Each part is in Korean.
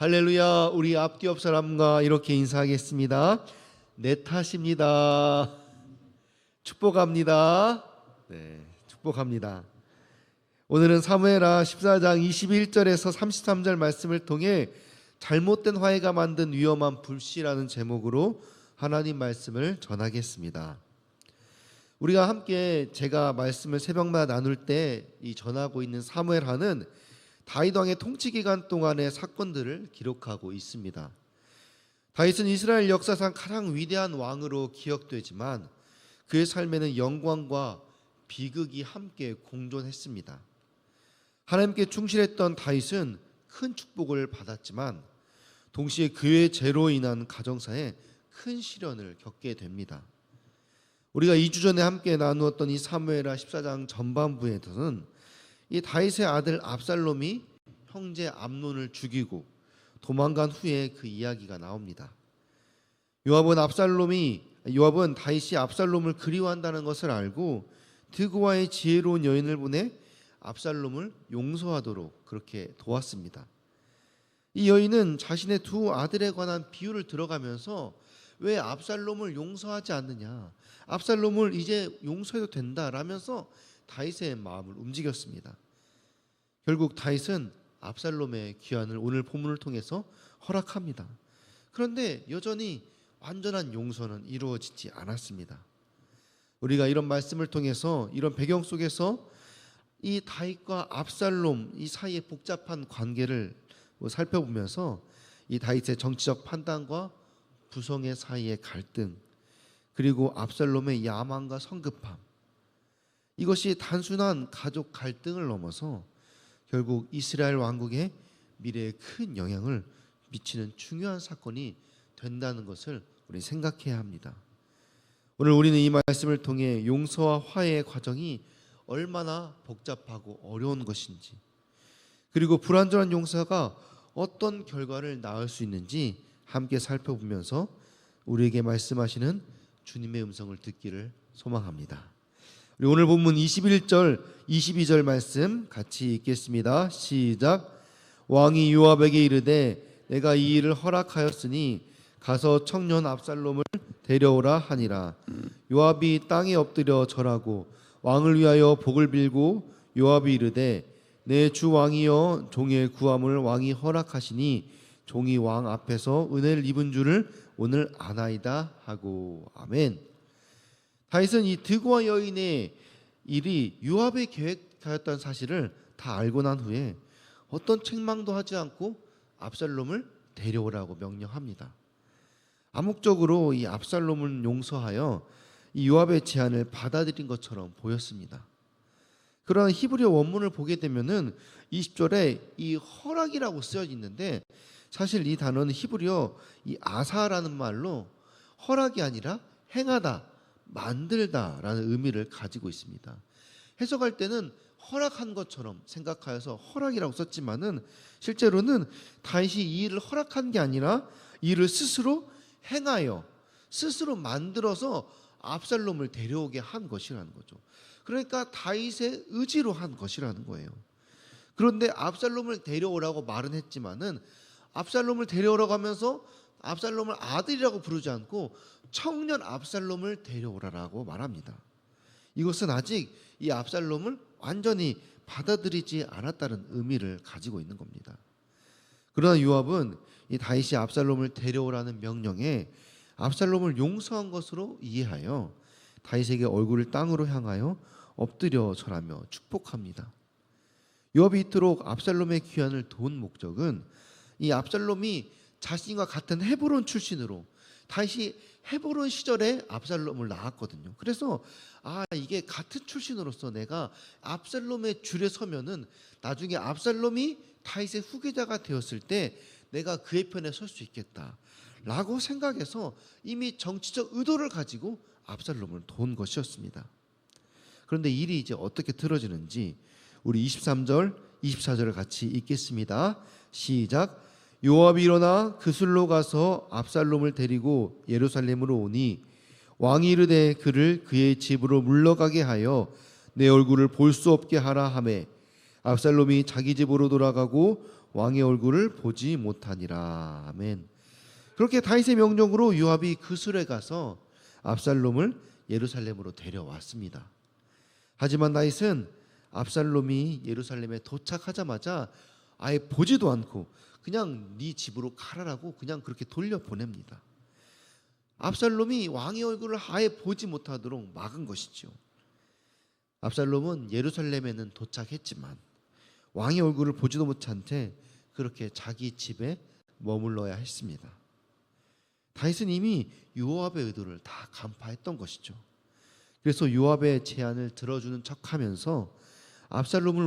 할렐루야. 우리 앞뒤 옆 사람과 이렇게 인사하겠습니다. 내 탓입니다. 축복합니다. 네, 축복합니다. 오늘은 사무엘하 14장 21절에서 33절 말씀을 통해 잘못된 화해가 만든 위험한 불씨라는 제목으로 하나님 말씀을 전하겠습니다. 우리가 함께 제가 말씀을 새벽마다 나눌 때 이 전하고 있는 사무엘하는 다윗 왕의 통치 기간 동안의 사건들을 기록하고 있습니다. 다윗은 이스라엘 역사상 가장 위대한 왕으로 기억되지만 그의 삶에는 영광과 비극이 함께 공존했습니다. 하나님께 충실했던 다윗은 큰 축복을 받았지만 동시에 그의 죄로 인한 가정사에 큰 시련을 겪게 됩니다. 우리가 2주 전에 함께 나누었던 이 사무엘하 14장 전반부에서는 이 다윗의 아들 압살롬이 형제 암논을 죽이고 도망간 후에 그 이야기가 나옵니다. 요압은 다윗이 압살롬을 그리워한다는 것을 알고 드고와의 지혜로운 여인을 보내 압살롬을 용서하도록 그렇게 도왔습니다. 이 여인은 자신의 두 아들에 관한 비유를 들어가면서 왜 압살롬을 용서하지 않느냐, 압살롬을 이제 용서해도 된다라면서 다윗의 마음을 움직였습니다. 결국 다윗은 압살롬의 귀환을 오늘 본문을 통해서 허락합니다. 그런데 여전히 완전한 용서는 이루어지지 않았습니다. 우리가 이런 말씀을 통해서 이런 배경 속에서 이 다윗과 압살롬 이 사이의 복잡한 관계를 살펴보면서 이 다윗의 정치적 판단과 부성의 사이의 갈등, 그리고 압살롬의 야망과 성급함, 이것이 단순한 가족 갈등을 넘어서 결국 이스라엘 왕국의 미래에 큰 영향을 미치는 중요한 사건이 된다는 것을 우리 생각해야 합니다. 오늘 우리는 이 말씀을 통해 용서와 화해의 과정이 얼마나 복잡하고 어려운 것인지, 그리고 불완전한 용서가 어떤 결과를 낳을 수 있는지 함께 살펴보면서 우리에게 말씀하시는 주님의 음성을 듣기를 소망합니다. 우리 오늘 본문 21절 22절 말씀 같이 읽겠습니다. 시작. 왕이 요압에게 이르되 내가 이 일을 허락하였으니 가서 청년 압살롬을 데려오라 하니라. 요압이 땅에 엎드려 절하고 왕을 위하여 복을 빌고 요압이 이르되 내 주 왕이여 종의 구함을 왕이 허락하시니 종이 왕 앞에서 은혜를 입은 줄을 오늘 아나이다 하고. 아멘. 다윗은 이 드고와 여인의 일이 요압의 계획하였다는 사실을 다 알고 난 후에 어떤 책망도 하지 않고 압살롬을 데려오라고 명령합니다. 암묵적으로 이 압살롬을 용서하여 이 요압의 제안을 받아들인 것처럼 보였습니다. 그러나 히브리어 원문을 보게 되면은 20절에 이 허락이라고 쓰여져 있는데 사실 이 단어는 히브리어 이 아사라는 말로 허락이 아니라 행하다, 만들다라는 의미를 가지고 있습니다. 해석할 때는 허락한 것처럼 생각하여서 허락이라고 썼지만은 실제로는 다윗이 이 일을 허락한 게 아니라 이 일을 스스로 행하여 스스로 만들어서 압살롬을 데려오게 한 것이라는 거죠. 그러니까 다윗의 의지로 한 것이라는 거예요. 그런데 압살롬을 데려오라고 말은 했지만은 압살롬을 데려오라고 하면서 압살롬을 아들이라고 부르지 않고 청년 압살롬을 데려오라라고 말합니다. 이것은 아직 이 압살롬을 완전히 받아들이지 않았다는 의미를 가지고 있는 겁니다. 그러나 요압은 이 다윗이 압살롬을 데려오라는 명령에 압살롬을 용서한 것으로 이해하여 다윗에게 얼굴을 땅으로 향하여 엎드려 절하며 축복합니다. 요압이 이토록 압살롬의 귀환을 도운 목적은 이 압살롬이 자신과 같은 헤브론 출신으로 다윗이 헤브론 시절에 압살롬을 낳았거든요. 그래서 이게 같은 출신으로서 내가 압살롬의 줄에 서면은 나중에 압살롬이 다윗의 후계자가 되었을 때 내가 그의 편에 설 수 있겠다라고 생각해서 이미 정치적 의도를 가지고 압살롬을 도운 것이었습니다. 그런데 일이 이제 어떻게 틀어지는지 우리 23절, 24절을 같이 읽겠습니다. 시작. 요압이 일어나 그술로 가서 압살롬을 데리고 예루살렘으로 오니 왕이 이르되 그를 그의 집으로 물러가게 하여 내 얼굴을 볼 수 없게 하라 하매 압살롬이 자기 집으로 돌아가고 왕의 얼굴을 보지 못하니라. 아멘. 그렇게 다윗의 명령으로 요압이 그술에 가서 압살롬을 예루살렘으로 데려왔습니다. 하지만 다윗은 압살롬이 예루살렘에 도착하자마자 아예 보지도 않고 그냥 네 집으로 가라라고 그냥 그렇게 돌려보냅니다. 압살롬이 왕의 얼굴을 아예 보지 못하도록 막은 것이죠. 압살롬은 예루살렘에는 도착했지만 왕의 얼굴을 보지도 못한 채 그렇게 자기 집에 머물러야 했습니다. 다윗은 이미 요압의 의도를 다 간파했던 것이죠. 그래서 요압의 제안을 들어주는 척하면서 압살롬과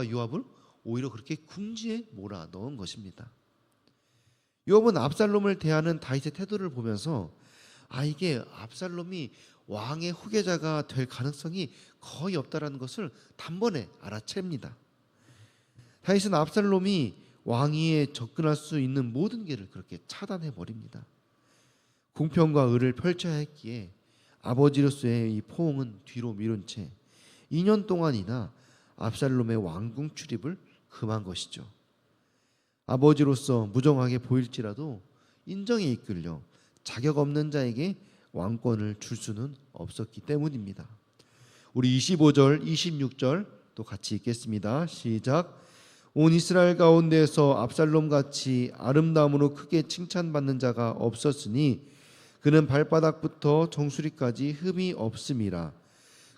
요압을 오히려 그렇게 궁지에 몰아넣은 것입니다. 요압은 압살롬을 대하는 다윗의 태도를 보면서 이게 압살롬이 왕의 후계자가 될 가능성이 거의 없다라는 것을 단번에 알아챕니다. 다윗은 압살롬이 왕위에 접근할 수 있는 모든 길을 그렇게 차단해 버립니다. 공평과 의를 펼쳐야 했기에 아버지로서의 이 포옹은 뒤로 미룬 채 2년 동안이나 압살롬의 왕궁 출입을 금한 것이죠. 아버지로서 무정하게 보일지라도 인정에 이끌려 자격 없는 자에게 왕권을 줄 수는 없었기 때문입니다. 우리 25절, 26절 또 같이 읽겠습니다. 시작. 온 이스라엘 가운데에서 압살롬 같이 아름다움으로 크게 칭찬받는 자가 없었으니 그는 발바닥부터 정수리까지 흠이 없음이라.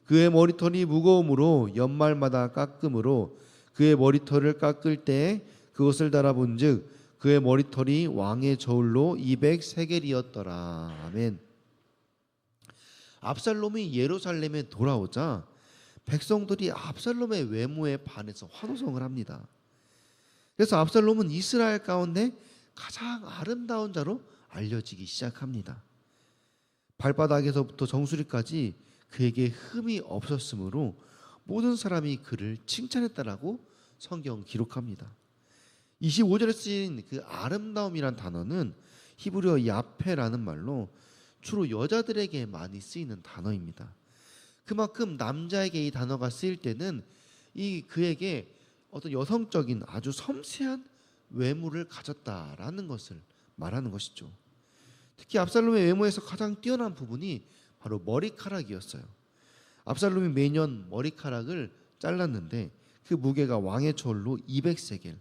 그의 머리털이 무거움으로 연말마다 깎음으로 그의 머리털을 깎을 때에 그것을 달아본즉 그의 머리털이 왕의 저울로 200세겔이었더라. 아멘. 압살롬이 예루살렘에 돌아오자 백성들이 압살롬의 외모에 반해서 환호성을 합니다. 그래서 압살롬은 이스라엘 가운데 가장 아름다운 자로 알려지기 시작합니다. 발바닥에서부터 정수리까지 그에게 흠이 없었으므로 모든 사람이 그를 칭찬했다라고 성경 기록합니다. 25절에 쓰인 그 아름다움이란 단어는 히브리어 야페라는 말로 주로 여자들에게 많이 쓰이는 단어입니다. 그만큼 남자에게 이 단어가 쓰일 때는 이 그에게 어떤 여성적인 아주 섬세한 외모를 가졌다라는 것을 말하는 것이죠. 특히 압살롬의 외모에서 가장 뛰어난 부분이 바로 머리카락이었어요. 압살롬이 매년 머리카락을 잘랐는데 그 무게가 왕의 저울로 200세겔.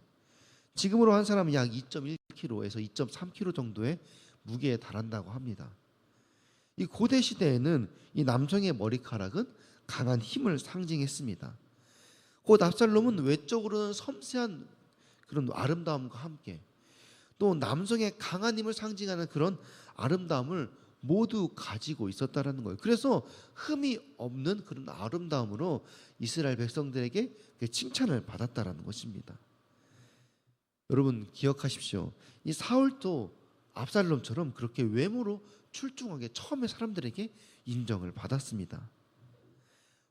지금으로 한 사람은 약 2.1kg에서 2.3kg 정도의 무게에 달한다고 합니다. 이 고대 시대에는 이 남성의 머리카락은 강한 힘을 상징했습니다. 곧 압살롬은 외적으로는 섬세한 그런 아름다움과 함께 또 남성의 강한 힘을 상징하는 그런 아름다움을 모두 가지고 있었다라는 거예요. 그래서 흠이 없는 그런 아름다움으로 이스라엘 백성들에게 칭찬을 받았다라는 것입니다. 여러분 기억하십시오. 이 사울도 압살롬처럼 그렇게 외모로 출중하게 처음에 사람들에게 인정을 받았습니다.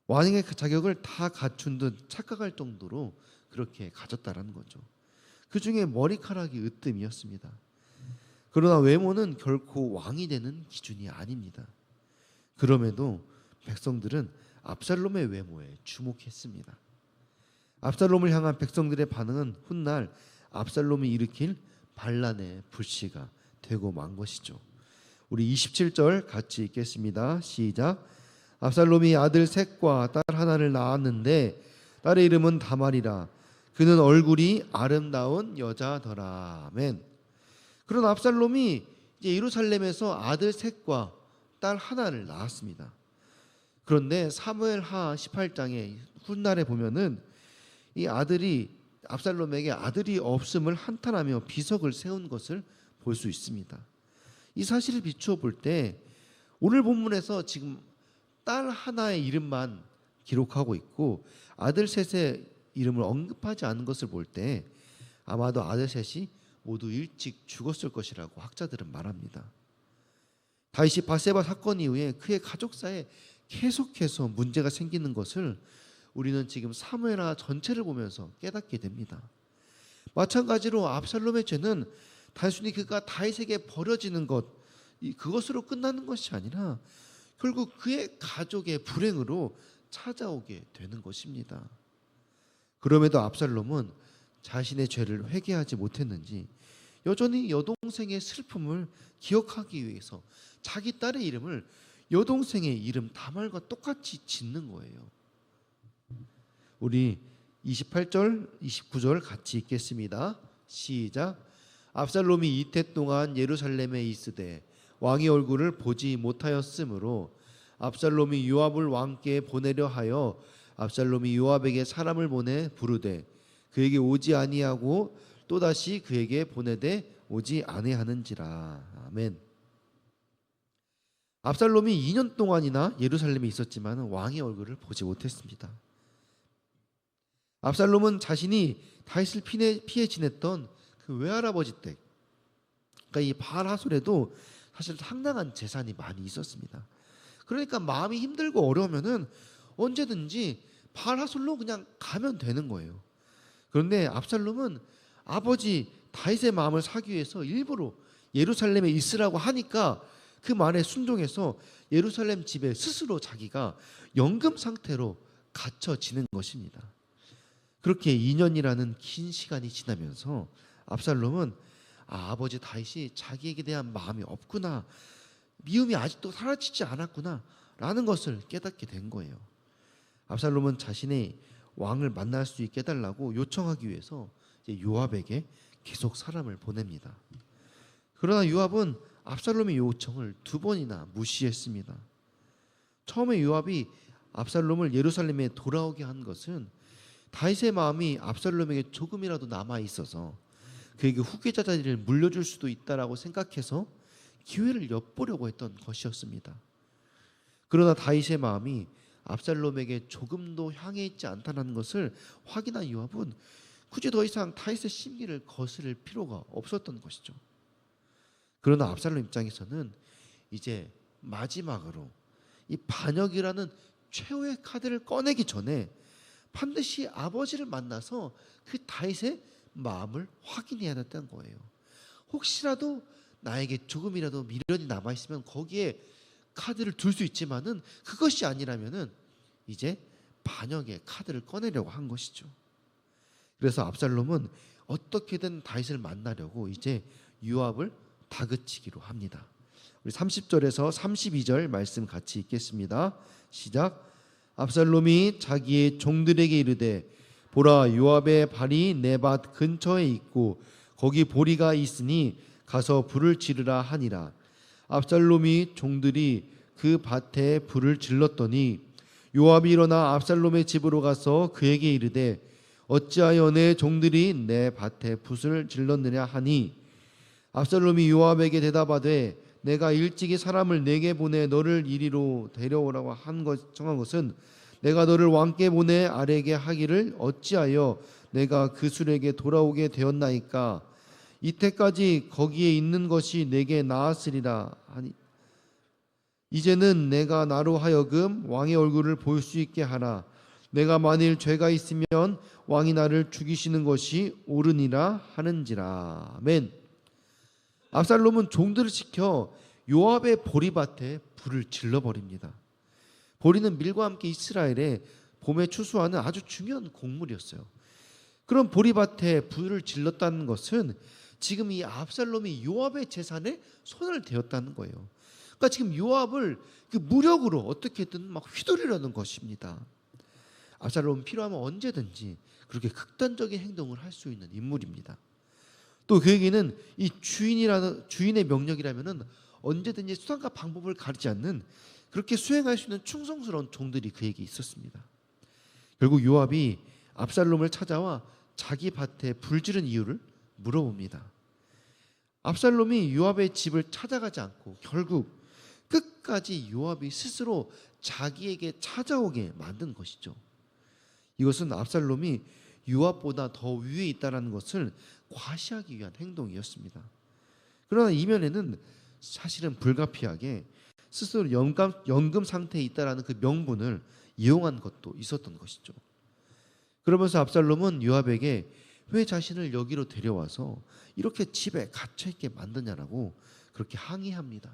왕의 자격을 다 갖춘 듯 착각할 정도로 그렇게 가졌다라는 거죠. 그 중에 머리카락이 으뜸이었습니다. 그러나 외모는 결코 왕이 되는 기준이 아닙니다. 그럼에도 백성들은 압살롬의 외모에 주목했습니다. 압살롬을 향한 백성들의 반응은 훗날 압살롬이 일으킬 반란의 불씨가 되고 만 것이죠. 우리 27절 같이 읽겠습니다. 시작. 압살롬이 아들 셋과 딸 하나를 낳았는데 딸의 이름은 다말이라. 그는 얼굴이 아름다운 여자더라. 아멘. 그런 압살롬이 이제 예루살렘에서 아들 셋과 딸 하나를 낳았습니다. 그런데 사무엘하 18장의 훗날에 보면은 이 아들이 압살롬에게 아들이 없음을 한탄하며 비석을 세운 것을 볼 수 있습니다. 이 사실을 비추어 볼 때 오늘 본문에서 지금 딸 하나의 이름만 기록하고 있고 아들 셋의 이름을 언급하지 않은 것을 볼 때 아마도 아들 셋이 모두 일찍 죽었을 것이라고 학자들은 말합니다. 다윗이 밧세바 사건 이후에 그의 가족사에 계속해서 문제가 생기는 것을 우리는 지금 사무엘하 전체를 보면서 깨닫게 됩니다. 마찬가지로 압살롬의 죄는 단순히 그가 다윗에게 버려지는 것 그것으로 끝나는 것이 아니라 결국 그의 가족의 불행으로 찾아오게 되는 것입니다. 그럼에도 압살롬은 자신의 죄를 회개하지 못했는지 여전히 여동생의 슬픔을 기억하기 위해서 자기 딸의 이름을 여동생의 이름 다말과 똑같이 짓는 거예요. 우리 28절, 29절 같이 읽겠습니다. 시작. 압살롬이 이태 동안 예루살렘에 있으되 왕의 얼굴을 보지 못하였으므로 압살롬이 요압을 왕께 보내려 하여 압살롬이 요압에게 사람을 보내 부르되 그에게 오지 아니하고 또다시 그에게 보내되 오지 아니하는지라. 아멘. 압살롬이 2년 동안이나 예루살렘에 있었지만 왕의 얼굴을 보지 못했습니다. 압살롬은 자신이 다윗을 피해 지냈던 그 외할아버지 댁, 그러니까 이 바알하솔에도 사실 상당한 재산이 많이 있었습니다. 그러니까 마음이 힘들고 어려우면은 언제든지 바알하솔로 그냥 가면 되는 거예요. 그런데 압살롬은 아버지 다윗의 마음을 사기 위해서 일부러 예루살렘에 있으라고 하니까 그 말에 순종해서 예루살렘 집에 스스로 자기가 연금 상태로 갇혀 지는 것입니다. 그렇게 2년이라는 긴 시간이 지나면서 압살롬은 아버지 다윗이 자기에게 대한 마음이 없구나, 미움이 아직도 사라지지 않았구나 라는 것을 깨닫게 된 거예요. 압살롬은 자신의 왕을 만날 수 있게 해달라고 요청하기 위해서 이제 요압에게 계속 사람을 보냅니다. 그러나 요압은 압살롬의 요청을 2번이나 무시했습니다. 처음에 요압이 압살롬을 예루살렘에 돌아오게 한 것은 다윗의 마음이 압살롬에게 조금이라도 남아 있어서 그에게 후계자 자리를 물려줄 수도 있다라고 생각해서 기회를 엿보려고 했던 것이었습니다. 그러나 다윗의 마음이 압살롬에게 조금도 향해 있지 않다는 것을 확인한 요압은 굳이 더 이상 다윗의 심기를 거스를 필요가 없었던 것이죠. 그러나 압살롬 입장에서는 이제 마지막으로 이 반역이라는 최후의 카드를 꺼내기 전에 반드시 아버지를 만나서 그 다윗의 마음을 확인해야 됐다는 거예요. 혹시라도 나에게 조금이라도 미련이 남아있으면 거기에 카드를 둘 수 있지만은 그것이 아니라면은 이제 반역의 카드를 꺼내려고 한 것이죠. 그래서 압살롬은 어떻게든 다윗을 만나려고 이제 요압을 다그치기로 합니다. 우리 30절에서 32절 말씀 같이 읽겠습니다. 시작. 압살롬이 자기의 종들에게 이르되 보라, 요압의 발이 내 밭 근처에 있고 거기 보리가 있으니 가서 불을 지르라 하니라. 압살롬이 종들이 그 밭에 불을 질렀더니 요압이 일어나 압살롬의 집으로 가서 그에게 이르되 어찌하여 내 종들이 내 밭에 붓을 질렀느냐 하니 압살롬이 요압에게 대답하되 내가 일찍이 사람을 내게 보내 너를 이리로 데려오라고 청한 것은 내가 너를 왕께 보내 아래게 하기를 어찌하여 내가 그 술에게 돌아오게 되었나이까. 이때까지 거기에 있는 것이 내게 나았으리라 하니 이제는 내가 나로 하여금 왕의 얼굴을 볼 수 있게 하라. 내가 만일 죄가 있으면 왕이 나를 죽이시는 것이 옳으니라 하는지라. 아멘. 압살롬은 종들을 시켜 요압의 보리밭에 불을 질러버립니다. 보리는 밀과 함께 이스라엘의 봄에 추수하는 아주 중요한 곡물이었어요. 그런 보리밭에 불을 질렀다는 것은 지금 이 압살롬이 요압의 재산에 손을 대었다는 거예요. 그러니까 지금 요압을 그 무력으로 어떻게든 막 휘두르려는 것입니다. 압살롬은 필요하면 언제든지 그렇게 극단적인 행동을 할 수 있는 인물입니다. 또 그에게는 이 주인의 명령이라면은 언제든지 수단과 방법을 가리지 않는 그렇게 수행할 수 있는 충성스러운 종들이 그에게 있었습니다. 결국 요압이 압살롬을 찾아와 자기 밭에 불 지른 이유를 물어봅니다. 압살롬이 요압의 집을 찾아가지 않고 결국 끝까지 요압이 스스로 자기에게 찾아오게 만든 것이죠. 이것은 압살롬이 요압보다 더 위에 있다는 것을 과시하기 위한 행동이었습니다. 그러나 이면에는 사실은 불가피하게 스스로 연금 상태에 있다라는 그 명분을 이용한 것도 있었던 것이죠. 그러면서 압살롬은 요압에게 왜 자신을 여기로 데려와서 이렇게 집에 갇혀있게 만드냐라고 그렇게 항의합니다.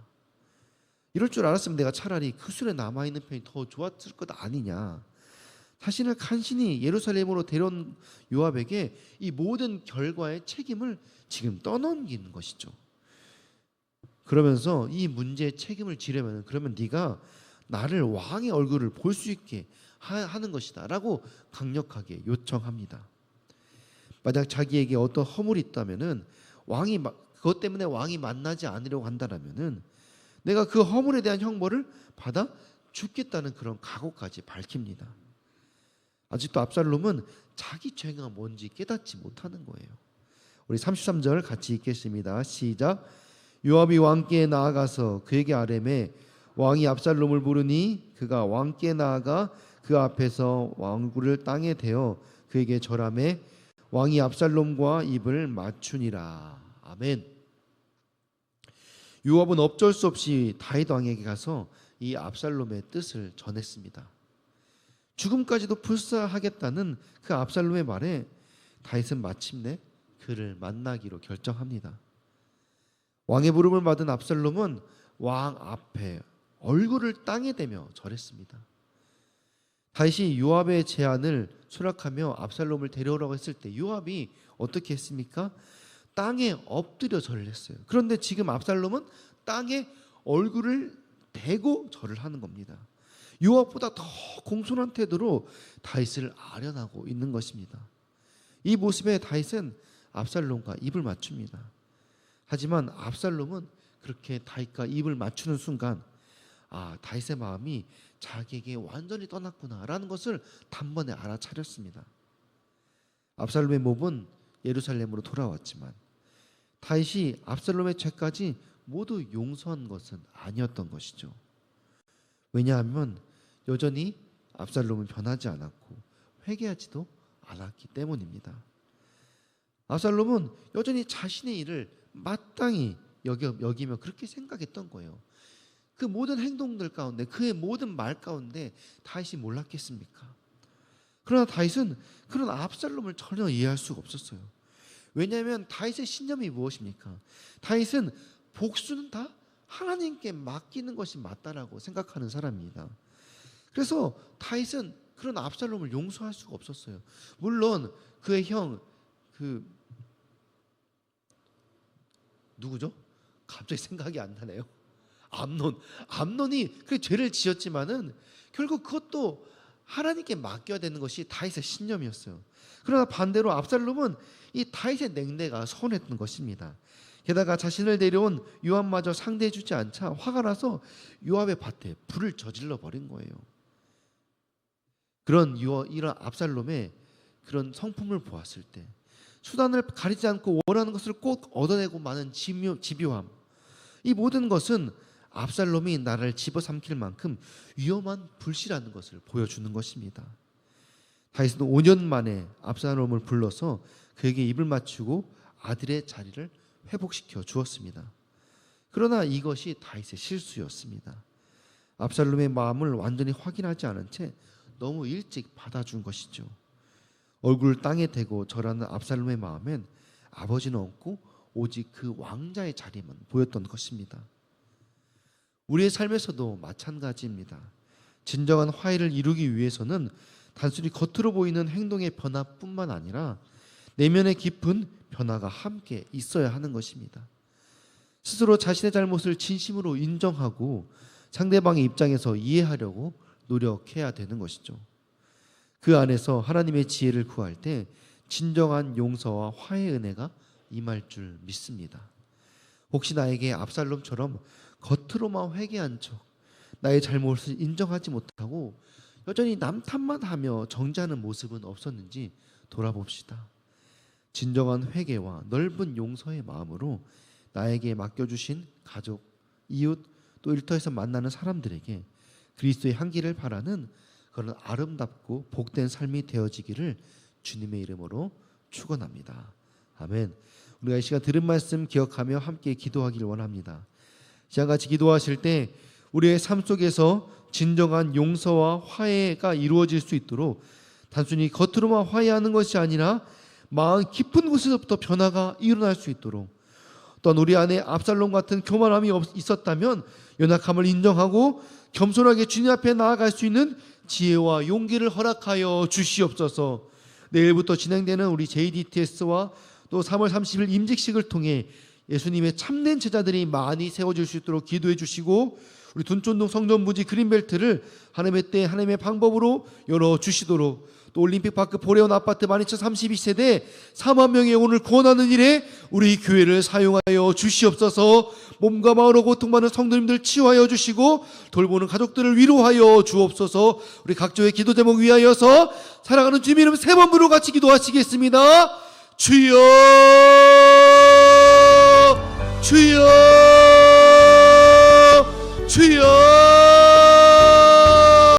이럴 줄 알았으면 내가 차라리 그 술에 남아있는 편이 더 좋았을 것 아니냐. 자신을 간신히 예루살렘으로 데려온 요압에게 이 모든 결과의 책임을 지금 떠넘기는 것이죠. 그러면서 이 문제의 책임을 지려면 그러면 네가 나를 왕의 얼굴을 볼 수 있게 하는 것이다 라고 강력하게 요청합니다. 만약 자기에게 어떤 허물이 있다면은 그것 때문에 왕이 만나지 않으려고 한다라면은 내가 그 허물에 대한 형벌을 받아 죽겠다는 그런 각오까지 밝힙니다. 아직도 압살롬은 자기 죄가 뭔지 깨닫지 못하는 거예요. 우리 33절 같이 읽겠습니다. 시작. 요압이 왕께 나아가서 그에게 아뢰매 왕이 압살롬을 부르니 그가 왕께 나아가 그 앞에서 왕구를 땅에 대어 그에게 절하매 왕이 압살롬과 입을 맞추니라. 아멘. 요압은 어쩔 수 없이 다윗 왕에게 가서 이 압살롬의 뜻을 전했습니다. 죽음까지도 불사하겠다는 그 압살롬의 말에 다윗은 마침내 그를 만나기로 결정합니다. 왕의 부름을 받은 압살롬은 왕 앞에 얼굴을 땅에 대며 절했습니다. 다윗이 요압의 제안을 수락하며 압살롬을 데려오라고 했을 때 요압이 어떻게 했습니까? 땅에 엎드려 절을 했어요. 그런데 지금 압살롬은 땅에 얼굴을 대고 절을 하는 겁니다. 요압보다 더 공손한 태도로 다윗을 아련하고 있는 것입니다. 이 모습에 다윗은 압살롬과 입을 맞춥니다. 하지만 압살롬은 그렇게 다윗과 입을 맞추는 순간 다윗의 마음이 자기에게 완전히 떠났구나라는 것을 단번에 알아차렸습니다. 압살롬의 몸은 예루살렘으로 돌아왔지만 다윗이 압살롬의 죄까지 모두 용서한 것은 아니었던 것이죠. 왜냐하면 여전히 압살롬은 변하지 않았고 회개하지도 않았기 때문입니다. 압살롬은 여전히 자신의 일을 마땅히 여기며 그렇게 생각했던 거예요. 그 모든 행동들 가운데 그의 모든 말 가운데 다윗이 몰랐겠습니까? 그러나 다윗은 그런 압살롬을 전혀 이해할 수가 없었어요. 왜냐하면 다윗의 신념이 무엇입니까? 다윗은 복수는 다 하나님께 맡기는 것이 맞다라고 생각하는 사람입니다. 그래서 다윗은 그런 압살롬을 용서할 수가 없었어요. 물론 그의 형 누구죠? 갑자기 생각이 안 나네요. 암논이 그 죄를 지었지만은 결국 그것도 하나님께 맡겨야 되는 것이 다윗의 신념이었어요. 그러나 반대로 압살롬은 이 다윗의 냉대가 서운했던 것입니다. 게다가 자신을 데려온 요압마저 상대해주지 않자 화가 나서 요압의 밭에 불을 저질러 버린 거예요. 이런 압살롬의 그런 성품을 보았을 때 수단을 가리지 않고 원하는 것을 꼭 얻어내고 마는 집요함, 이 모든 것은 압살롬이 나라를 집어삼킬 만큼 위험한 불씨라는 것을 보여주는 것입니다. 다윗은 5년 만에 압살롬을 불러서 그에게 입을 맞추고 아들의 자리를 회복시켜 주었습니다. 그러나 이것이 다윗의 실수였습니다. 압살롬의 마음을 완전히 확인하지 않은 채 너무 일찍 받아준 것이죠. 얼굴을 땅에 대고 절하는 압살롬의 마음엔 아버지는 없고 오직 그 왕자의 자리만 보였던 것입니다. 우리의 삶에서도 마찬가지입니다. 진정한 화해를 이루기 위해서는 단순히 겉으로 보이는 행동의 변화뿐만 아니라 내면의 깊은 변화가 함께 있어야 하는 것입니다. 스스로 자신의 잘못을 진심으로 인정하고 상대방의 입장에서 이해하려고 노력해야 되는 것이죠. 그 안에서 하나님의 지혜를 구할 때 진정한 용서와 화해의 은혜가 임할 줄 믿습니다. 혹시 나에게 압살롬처럼 겉으로만 회개한 척 나의 잘못을 인정하지 못하고 여전히 남 탓만 하며 정죄하는 모습은 없었는지 돌아봅시다. 진정한 회개와 넓은 용서의 마음으로 나에게 맡겨주신 가족, 이웃, 또 일터에서 만나는 사람들에게 그리스도의 향기를 바라는 그런 아름답고 복된 삶이 되어지기를 주님의 이름으로 축원합니다. 아멘. 우리가 이 시간 들은 말씀 기억하며 함께 기도하기를 원합니다. 시간같이 기도하실 때 우리의 삶 속에서 진정한 용서와 화해가 이루어질 수 있도록 단순히 겉으로만 화해하는 것이 아니라 마음 깊은 곳에서부터 변화가 일어날 수 있도록, 또한 우리 안에 압살롬 같은 교만함이 있었다면 연약함을 인정하고 겸손하게 주님 앞에 나아갈 수 있는 지혜와 용기를 허락하여 주시옵소서. 내일부터 진행되는 우리 JDTS와 또 3월 30일 임직식을 통해 예수님의 참된 제자들이 많이 세워질 수 있도록 기도해 주시고, 우리 둔촌동 성전부지 그린벨트를 하나님의 때 하나님의 방법으로 열어주시도록, 또 올림픽파크 보레온 아파트 12,032세대 4만 명의 영혼을 구원하는 일에 우리 교회를 사용하여 주시옵소서. 몸과 마음으로 고통받는 성도님들 치유하여 주시고, 돌보는 가족들을 위로하여 주옵소서. 우리 각조의 기도 제목 위하여서 사랑하는 주님 이름 세 번 부르고 같이 기도하시겠습니다. 주여, 주여, 주여.